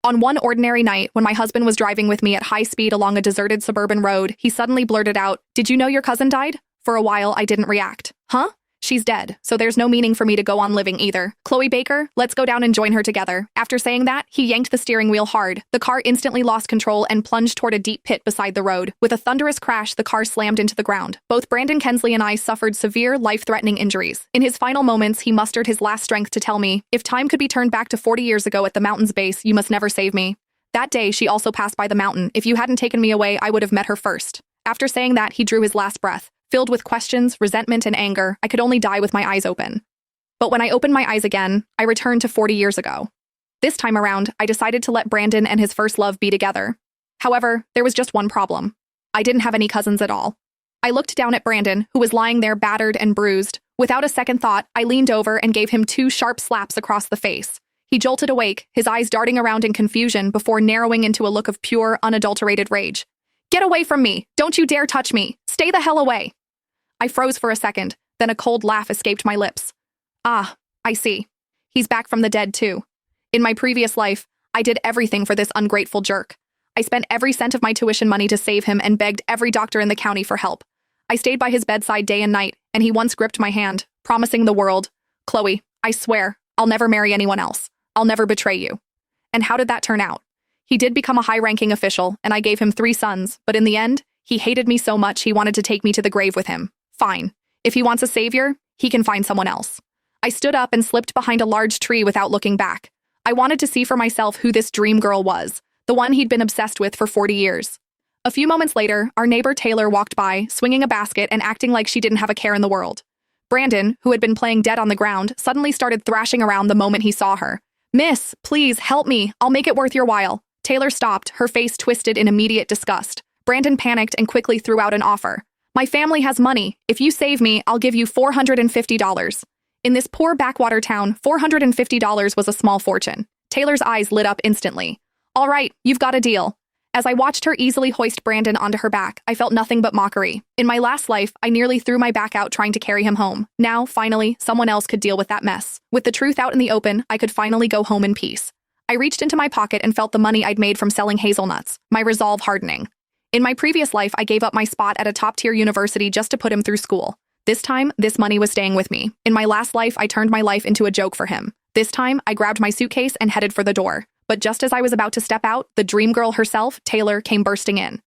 On one ordinary night, when my husband was driving with me at high speed along a deserted suburban road, he suddenly blurted out, "Did you know your cousin died?" For a while, I didn't react. Huh? She's dead, so there's no meaning for me to go on living either. Chloe Baker, let's go down and join her together. After saying that, he yanked the steering wheel hard. The car instantly lost control and plunged toward a deep pit beside the road. With a thunderous crash, the car slammed into the ground. Both Brandon Kensley and I suffered severe, life-threatening injuries. In his final moments, he mustered his last strength to tell me, "If time could be turned back to 40 years ago at the mountain's base, you must never save me." That day, she also passed by the mountain. If you hadn't taken me away, I would have met her first. After saying that, he drew his last breath. Filled with questions, resentment, and anger, I could only die with my eyes open. But when I opened my eyes again, I returned to 40 years ago. This time around, I decided to let Brandon and his first love be together. However, there was just one problem. I didn't have any cousins at all. I looked down at Brandon, who was lying there battered and bruised. Without a second thought, I leaned over and gave him 2 sharp slaps across the face. He jolted awake, his eyes darting around in confusion before narrowing into a look of pure, unadulterated rage. "Get away from me! Don't you dare touch me! Stay the hell away!" I froze for a second, then a cold laugh escaped my lips. Ah, I see. He's back from the dead too. In my previous life, I did everything for this ungrateful jerk. I spent every cent of my tuition money to save him and begged every doctor in the county for help. I stayed by his bedside day and night, and he once gripped my hand, promising the world, "Chloe, I swear, I'll never marry anyone else. I'll never betray you." And how did that turn out? He did become a high-ranking official, and I gave him 3 sons, but in the end, he hated me so much he wanted to take me to the grave with him. Fine. If he wants a savior, he can find someone else. I stood up and slipped behind a large tree without looking back. I wanted to see for myself who this dream girl was, the one he'd been obsessed with for 40 years. A few moments later, our neighbor Taylor walked by, swinging a basket and acting like she didn't have a care in the world. Brandon, who had been playing dead on the ground, suddenly started thrashing around the moment he saw her. "Miss, please, help me. I'll make it worth your while." Taylor stopped, her face twisted in immediate disgust. Brandon panicked and quickly threw out an offer. "My family has money. If you save me, I'll give you $450. In this poor backwater town, $450 was a small fortune. Taylor's eyes lit up instantly. "All right, you've got a deal." As I watched her easily hoist Brandon onto her back, I felt nothing but mockery. In my last life, I nearly threw my back out trying to carry him home. Now, finally, someone else could deal with that mess. With the truth out in the open, I could finally go home in peace. I reached into my pocket and felt the money I'd made from selling hazelnuts, my resolve hardening. In my previous life, I gave up my spot at a top-tier university just to put him through school. This time, this money was staying with me. In my last life, I turned my life into a joke for him. This time, I grabbed my suitcase and headed for the door. But just as I was about to step out, the dream girl herself, Taylor, came bursting in.